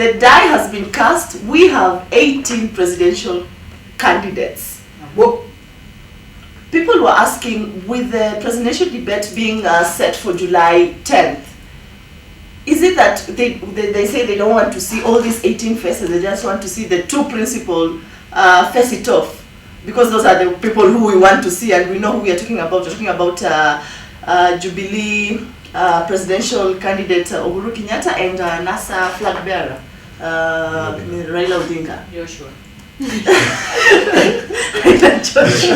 the die has been cast. We have 18 presidential candidates. Well, people were asking, with the presidential debate being set for July 10th, is it that they say they don't want to see all these 18 faces, they just want to see the two principal face it off? Because those are the people who we want to see, and we know who we are talking about. We're talking about Jubilee presidential candidate Uhuru Kenyatta and NASA flag bearer Raila Odinga. Joshua.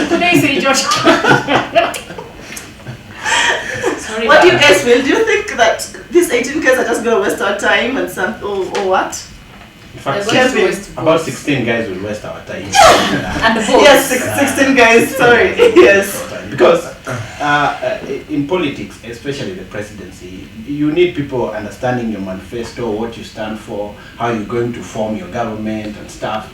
Today say Joshua. Sorry, what do you guys feel? Do you think that these 18 guys are just going to waste our time and some, or what? In fact, about 16 guys will waste our time. And the votes. Yes, 16 guys, sorry. Yes. Because in politics, especially the presidency, you need people understanding your manifesto, what you stand for, how you're going to form your government and stuff.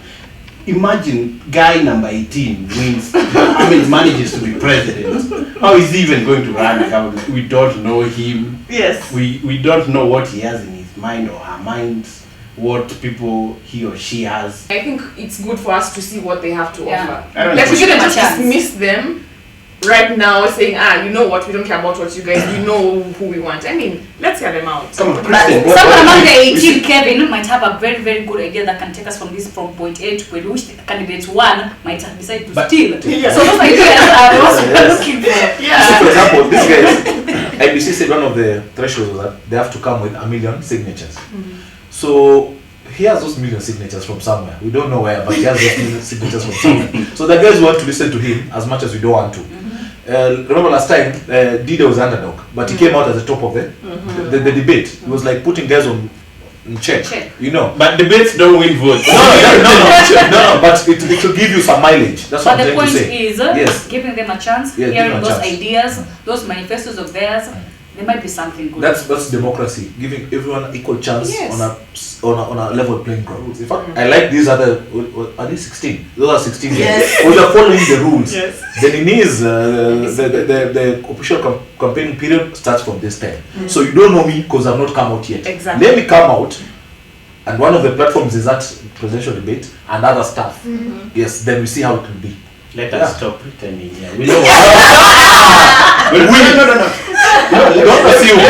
Imagine guy number 18 wins, manages to be president. How is he even going to run a government? We don't know him. Yes. We don't know what he has in his mind or her mind, what people he or she has. I think it's good for us to see what they have to offer. Like we shouldn't just dismiss them right now saying, you know what, we don't care about what you guys, we know who we want. I mean, let's hear them out. Someone among the 18, Kevin, might have a very, very good idea that can take us from point A to point which the candidate one might have decided to steal. Yeah. So those ideas are what we're looking for. Yeah. So for example, these guys, IBC said one of the thresholds was that they have to come with 1 million signatures. So he has those million signatures from somewhere. We don't know where, but he has those million signatures from somewhere. So the guys want to listen to him as much as we don't want to. Remember last time, Dida was underdog, but he came out at the top of the debate. It was like putting guys on check, you know. But debates don't win votes. No, but it will give you some mileage. That's what But I'm the trying to point say. is giving them a chance, hearing those ideas, those manifestos of theirs. There might be something good. That's democracy, giving everyone equal chance on a level playing ground. In fact, I like these other. Are these 16? Those are 16. Yes. When you're following the rules, yes. Then it is the official campaign period starts from this time. So you don't know me because I've not come out yet. Exactly. Let me come out, and one of the platforms is that presidential debate and other stuff. Yes, then we see how it will be. Let us stop pretending. Yeah, we know. No. Don't assume.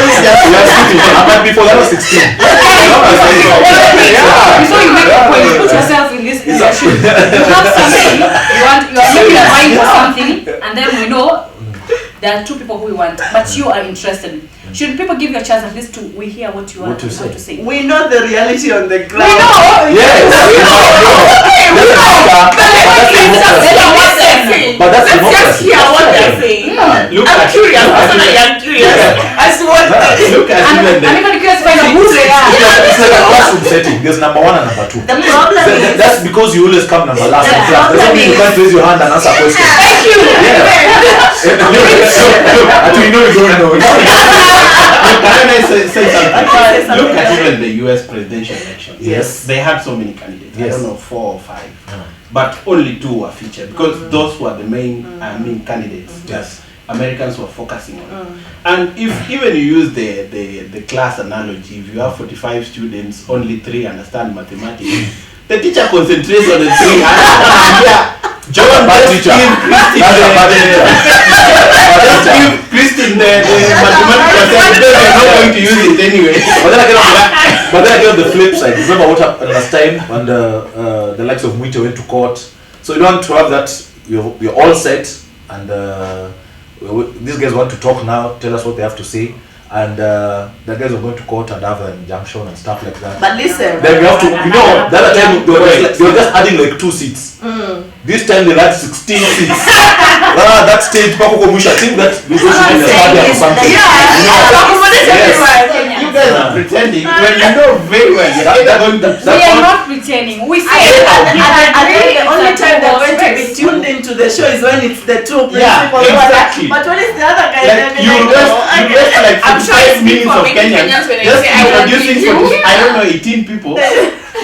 But before that was 16. Before you make a point, put yourself in this position. You have something, you are making a mind for something, and then we know there are two people who we want, but you are interested. Should people give you a chance at least to hear what you want to say? We know the reality on the ground. We know! Yes! But that's democracy. Hear what they're saying. I'm curious. I'm curious. As what Look at I'm even curious to find out who they are. It's like a classroom setting. There's number 1 and number 2. The problem is that's because you always come number last in class. Doesn't mean you can't raise your hand and answer a question. thank you. Actually, you know you don't know. Can I say something? Look at even the US presidential election. Yes. They had so many candidates. Yes. I don't know, 4 or 5. But only 2 were featured because those were the main candidates that Americans were focusing on. And if even you use the class analogy, if you have 45 students, only 3 understand mathematics. The teacher concentrates on the 3. John, give Christine the mathematics, they're not going to use it anyway. But then I get on the flip side. Remember what happened last time when the likes of Mwite went to court? So you don't want to have that, we're all set, and these guys want to talk now, tell us what they have to say. And the guys are going to court and have an injunction and stuff like that. But listen. Then we have to, the other time they were just adding like 2 seats. This time they had 16 seats. That stage, I think that we should be or something. You guys are pretending when you know very well they're going to. We are not pretending. We say the only time they're going to be tuned into the show is when it's the 2 principals. Exactly. But when it's the other guy, like, you waste like 5 minutes of Kenyans just introducing I don't know 18 people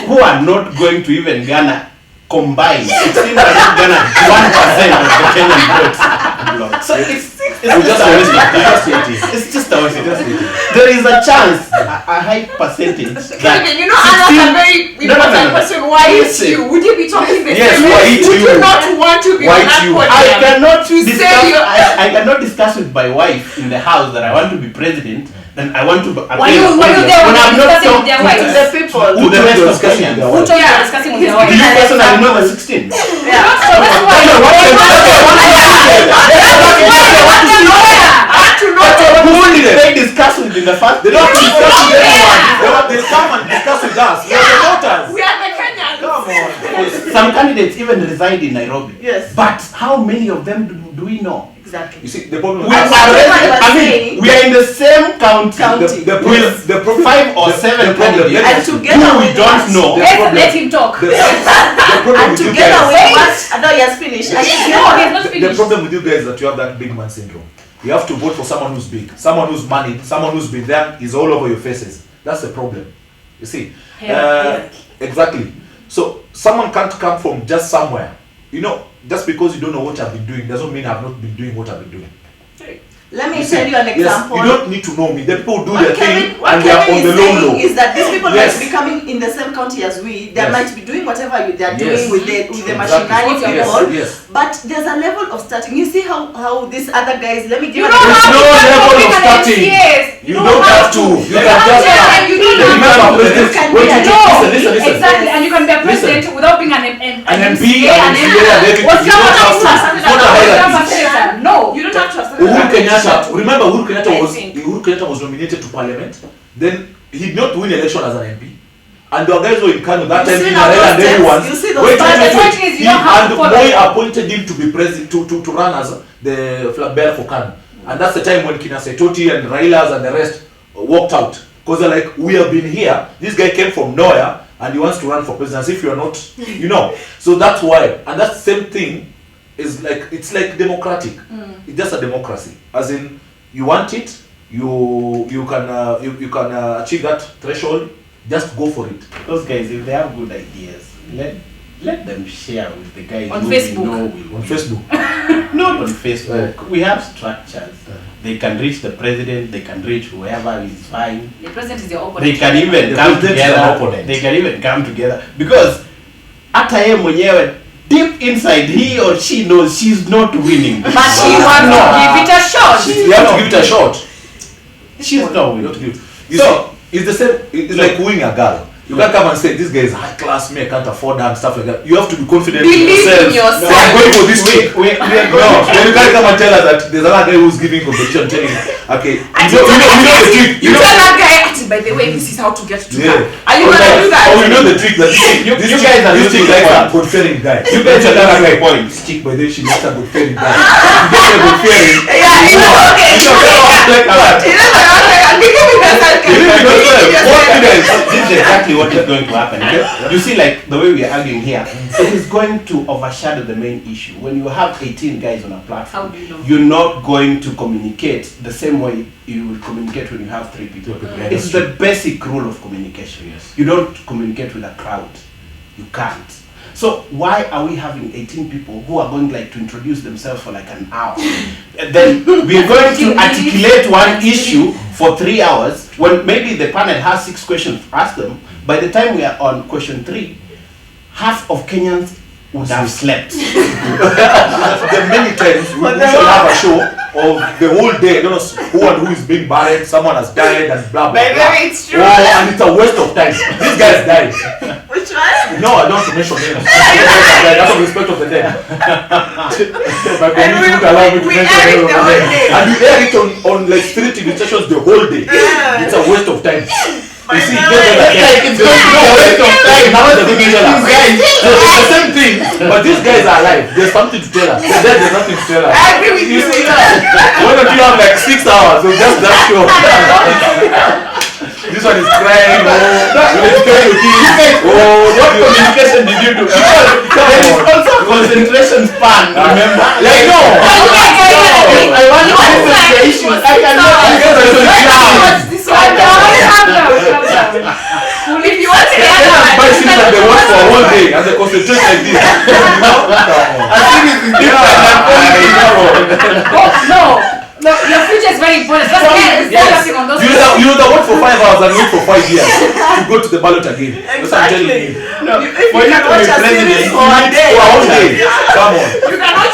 who are not going to even Ghana combined. 16 are not Ghana 1% of the Kenyan votes. So it's 6 It's just a waste. Just 18. It's just a waste. Just 18. There is a chance, a high percentage that Kevin, you know, that's a very important question. Why is Listen. you? Would you be talking the Yes, same why way? it Would you? you not want to be Why on that it you? podium? I cannot To say discuss. you- I cannot discuss with my wife in the house that I want to be president. And I want to. Were you there when I'm you not discussing with their talking wives? to the people, Who to the told rest you of discussing Kenyans. with their Who wives? told you discussing with their Do you wives? personally know the 16? So that's why. I want to know. Who did they discuss with in the first? They don't have to discuss with Yeah. anyone. They come and discuss with us. We are the voters. We are the Kenyans. Come on. Some candidates even reside in Nairobi. Yes. But how many of them do we know? Exactly. You see, the problem We is are, what you are I saying. mean, we are in the same county. the With problem, 5 or 7 problem, candidates And together who we with don't us. know. Let him talk. the problem And with you together guys. with what? No, he has finished. And No, he's together. not The finished. problem with you guys is that you have that big man syndrome. You have to vote for someone who's big, someone who's money, someone who's been there, is all over your faces. That's the problem. You see? Exactly. So someone can't come from just somewhere. You know, just because you don't know what I've been doing doesn't mean I've not been doing what I've been doing. Let me You see? tell you an example. Yes, you don't need to know me. The people do their thing What and they are Kevin on the is low saying low. is that these people Yes. might be coming in the same county as we. They Yes. might be doing whatever they are Yes. doing with the Exactly. machinery and Yes, all. yes. But there's a level of starting. You see how these other guys. Let me give You an don't example. have no to level come of from starting. MCAs. You don't have to. You can just Yeah, you don't have remember to. president. You can Wait, be a- listen. Exactly, and you can be a president Listen. without being an An MCA, MP, an an MCA, and everything. What's You don't going have on? to. It's not a hierarchy. No. You don't have to. Uhuru Kenyatta, remember Uhuru Kenyatta I was think. Uhuru Kenyatta was nominated to parliament. Then he did not win election as an MP. And the guys were in Kano that You time, see in now Narela those and steps? everyone. You see those Wait, steps? The point is, you He don't have and to follow Moi them. appointed him to be president to run as the flag for Kano. And that's the time when Kina Setoti and Railas and the rest walked out. Because they're like, we have been here. This guy came from nowhere and he wants to run for president as if you're not, you know. So that's why. And that same thing is like, it's like democratic. It's just a democracy. As in, you want it, you can achieve that threshold, just go for it. Those guys, if they have good ideas, let them share with the guys On who Facebook. we know will On win. Facebook. Not on Facebook. We have structures. They can reach the president. They can reach whoever is fine. The president is your opponent. They can even The come president is an together. opponent. They can even come together because hata yeye mwenyewe deep inside he or she knows she's not winning. But she wants to give it a shot. You have to give it a shot. She's not You have winning. to give. You So- see, it's the same. It's like wooing a girl. You can't come and say this guy is high class, me I can't afford her and stuff like that. You have to be confident Believe in in yourself. yourself. No, I'm going for this We week. are No, going. then you can't come and tell us that there's another guy who's giving competition telling you, okay, And you know the trick. You tell that guy, by the way, this is how to get to Yeah. her. Are you gonna do that? Oh, you know the trick that You this guys are this losing chick likes the a point. God-fearing guy. You guys are another losing guy. the point. This chick, by the way, she likes a God-fearing guy. You get a God-fearing. Yeah, okay. You know, like that. You know, I'm giving yourself. Believe in yourself. Confidence. This is exactly what is going to happen. Okay? You see, like the way we are arguing here, it is going to overshadow the main issue. When you have 18 guys on a platform, How do you know? you're not going to communicate the same way you will communicate when you have 3 people. It's the basic rule of communication. Yes. You don't communicate with a crowd. You can't. So why are we having 18 people who are going like to introduce themselves for like an hour? And then we're going to articulate one issue for 3 hours when maybe the panel has 6 questions to ask them. By the time we are on question 3, half of Kenyans would have slept. There are many times we should have a show of the whole day. I don't know who and who is being buried, someone has died and blah blah By the blah. way, it's true. Oh, and it's a waste of time. These guys died. Which one? No, I don't want to mention names. That's of respect of the dead. My community would allow me to we mention air it names the of whole the dead. day. And you air it on like 3 TV stations the whole day. Yeah. It's a waste of time. You see, God. it's no waste of time. Now the thing is, it's the same thing, but these guys are alive. There's something to tell us. They're dead, there's nothing to tell us. I agree with you. See that? Why don't you have like 6 hours of just that show? This one is crying. Oh, you're telling your kids. Oh, what communication did you do? There is also concentration span, remember? Like, no. I want to listen to the issues. I cannot This one. If you want to They get can buy things that they want for a whole day and they concentrate like this. I think it's different than No, Yes, Yes. focusing on those. You would vote for 5 hours and wait for 5 years to go to the ballot again. That's what I'm telling you. No, If for you you can to watch be a president, series you for a need day. For a whole day. Come on. You cannot